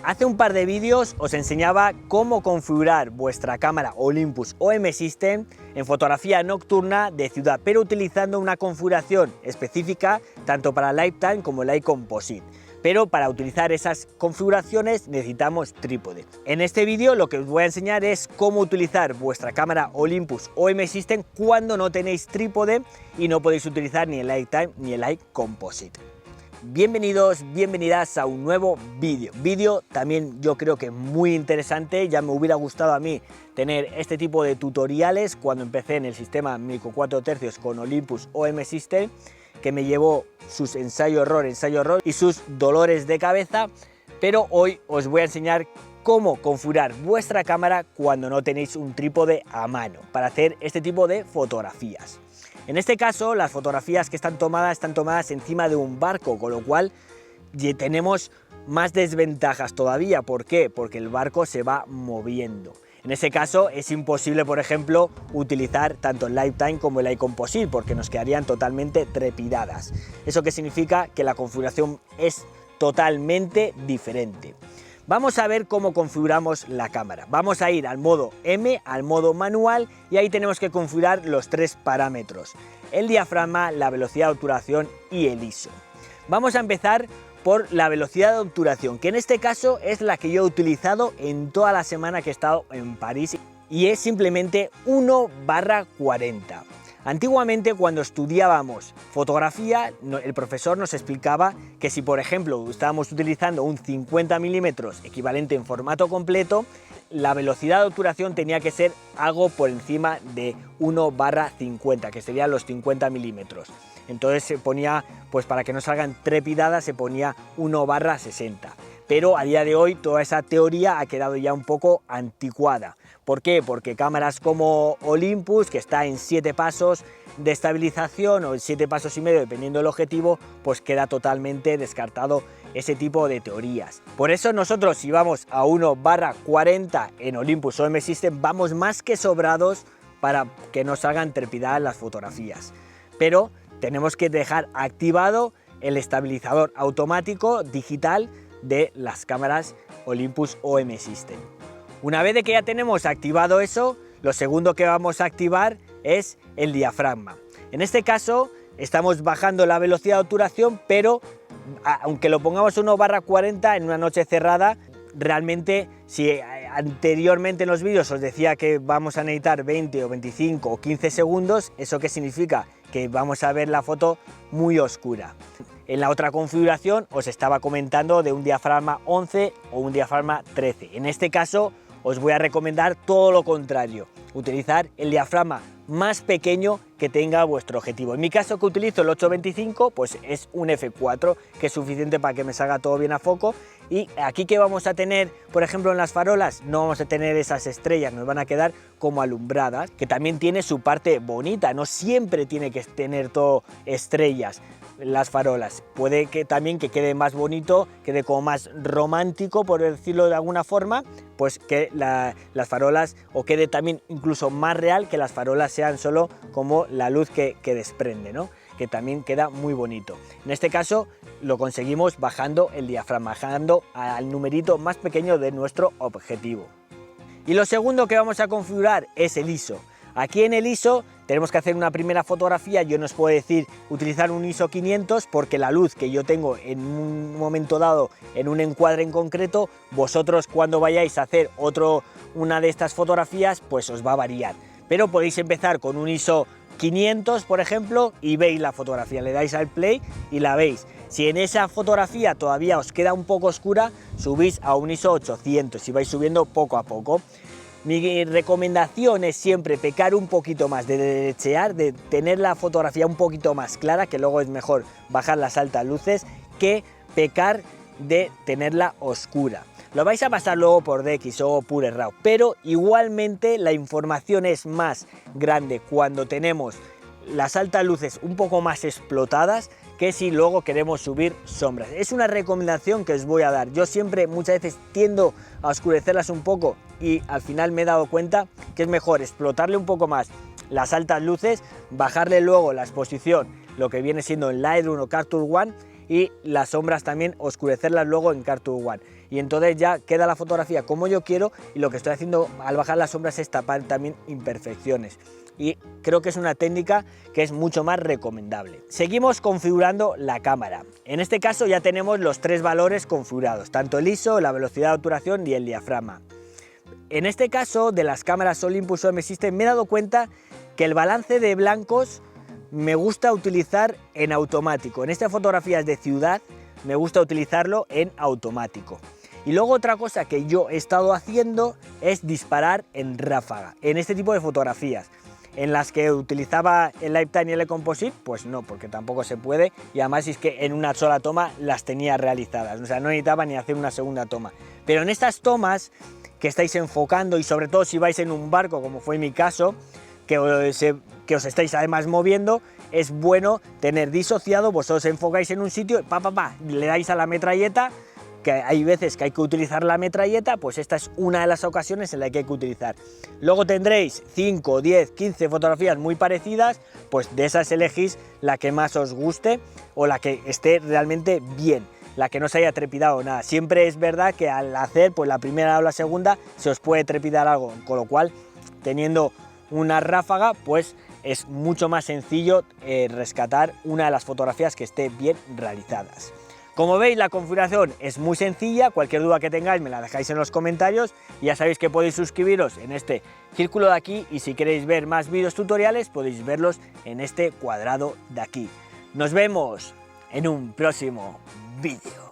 Hace un par de vídeos os enseñaba cómo configurar vuestra cámara Olympus OM System en fotografía nocturna de ciudad, pero utilizando una configuración específica tanto para Lifetime como Light Composite. Pero para utilizar esas configuraciones necesitamos trípode. En este vídeo lo que os voy a enseñar es cómo utilizar vuestra cámara Olympus OM System cuando no tenéis trípode y no podéis utilizar ni el Lifetime ni el Light Composite. Bienvenidos, bienvenidas a un nuevo vídeo también yo creo que muy interesante. Ya me hubiera gustado a mí tener este tipo de tutoriales cuando empecé en el sistema Micro 4 tercios con Olympus OM System, que me llevó sus ensayo-error y sus dolores de cabeza, pero hoy os voy a enseñar cómo configurar vuestra cámara cuando no tenéis un trípode a mano para hacer este tipo de fotografías. En este caso, las fotografías que están tomadas encima de un barco, con lo cual tenemos más desventajas todavía. ¿Por qué? Porque el barco se va moviendo. En ese caso es imposible, por ejemplo, utilizar tanto el Lifetime como el Light Composite porque nos quedarían totalmente trepidadas. ¿Eso qué significa? Que la configuración es totalmente diferente. Vamos a ver cómo configuramos la cámara. Vamos a ir al modo M, al modo manual, y ahí tenemos que configurar los tres parámetros: el diafragma, la velocidad de obturación y el ISO. Vamos a empezar por la velocidad de obturación, que en este caso es la que yo he utilizado en toda la semana que he estado en París, y es simplemente 1/40. Antiguamente, cuando estudiábamos fotografía, el profesor nos explicaba que si por ejemplo estábamos utilizando un 50 milímetros equivalente en formato completo, la velocidad de obturación tenía que ser algo por encima de 1/50, que serían los 50 milímetros. Entonces se ponía, pues para que no salgan trepidadas, se ponía 1/60. Pero a día de hoy toda esa teoría ha quedado ya un poco anticuada. ¿Por qué? Porque cámaras como Olympus, que está en 7 pasos de estabilización o en 7 pasos y medio, dependiendo del objetivo, pues queda totalmente descartado ese tipo de teorías. Por eso nosotros, si vamos a 1/40 en Olympus OM System, vamos más que sobrados para que no salgan trepidadas las fotografías. Pero tenemos que dejar activado el estabilizador automático digital de las cámaras Olympus OM System. Una vez de que ya tenemos activado eso, lo segundo que vamos a activar es el diafragma. En este caso estamos bajando la velocidad de obturación, pero aunque lo pongamos 1/40 en una noche cerrada, realmente si anteriormente en los vídeos os decía que vamos a necesitar 20 o 25 o 15 segundos, ¿eso qué significa? Que vamos a ver la foto muy oscura. En la otra configuración os estaba comentando de un diafragma 11 o un diafragma 13. En este caso os voy a recomendar todo lo contrario, utilizar el diafragma más pequeño que tenga vuestro objetivo. En mi caso, que utilizo el 8-25, pues es un f4, que es suficiente para que me salga todo bien a foco. Y aquí, que vamos a tener, por ejemplo, en las farolas, no vamos a tener esas estrellas, nos van a quedar como alumbradas, que también tiene su parte bonita, no siempre tiene que tener todo estrellas las farolas. Puede que también que quede más bonito, quede como más romántico, por decirlo de alguna forma, pues que las farolas, o quede también incluso más real, que las farolas sean solo como la luz que desprende, ¿no? Que también queda muy bonito. En este caso lo conseguimos bajando el diafragma, bajando al numerito más pequeño de nuestro objetivo. Y lo segundo que vamos a configurar es el ISO. Aquí en el ISO tenemos que hacer una primera fotografía. Yo no os puedo decir utilizar un ISO 500 porque la luz que yo tengo en un momento dado, en un encuadre en concreto, vosotros cuando vayáis a hacer una de estas fotografías, pues os va a variar. Pero podéis empezar con un ISO 500, por ejemplo, y veis la fotografía, le dais al play y la veis. Si en esa fotografía todavía os queda un poco oscura, subís a un ISO 800 y vais subiendo poco a poco. Mi recomendación es siempre pecar un poquito más, de derechear, de tener la fotografía un poquito más clara, que luego es mejor bajar las altas luces, que pecar de tenerla oscura. Lo vais a pasar luego por DX o Pure RAW, pero igualmente la información es más grande cuando tenemos las altas luces un poco más explotadas que si luego queremos subir sombras. Es una recomendación que os voy a dar. Yo siempre, muchas veces, tiendo a oscurecerlas un poco y al final me he dado cuenta que es mejor explotarle un poco más las altas luces, bajarle luego la exposición, lo que viene siendo en Lightroom o Capture One, y las sombras también oscurecerlas luego en Cartoon One. Y entonces ya queda la fotografía como yo quiero, y lo que estoy haciendo al bajar las sombras es tapar también imperfecciones. Y creo que es una técnica que es mucho más recomendable. Seguimos configurando la cámara. En este caso ya tenemos los 3 valores configurados, tanto el ISO, la velocidad de obturación y el diafragma. En este caso de las cámaras Olympus o M-System me he dado cuenta que el balance de blancos me gusta utilizar en automático. En estas fotografías de ciudad me gusta utilizarlo en automático. Y luego otra cosa que yo he estado haciendo es disparar en ráfaga en este tipo de fotografías. En las que utilizaba el Lifetime y el Composite, pues no, porque tampoco se puede, y además es que en una sola toma las tenía realizadas, o sea, no necesitaba ni hacer una segunda toma. Pero en estas tomas que estáis enfocando, y sobre todo si vais en un barco, como fue mi caso, que os estáis además moviendo, es bueno tener disociado, vosotros enfocáis en un sitio, le dais a la metralleta, que hay veces que hay que utilizar la metralleta, pues esta es una de las ocasiones en la que hay que utilizar. Luego tendréis 5, 10, 15 fotografías muy parecidas, pues de esas elegís la que más os guste o la que esté realmente bien, la que no se haya trepidado nada. Siempre es verdad que al hacer pues la primera o la segunda se os puede trepidar algo, con lo cual teniendo una ráfaga pues es mucho más sencillo rescatar una de las fotografías que esté bien realizadas. Como veis, la configuración es muy sencilla, cualquier duda que tengáis me la dejáis en los comentarios, y ya sabéis que podéis suscribiros en este círculo de aquí, y si queréis ver más vídeos tutoriales podéis verlos en este cuadrado de aquí. Nos vemos en un próximo vídeo.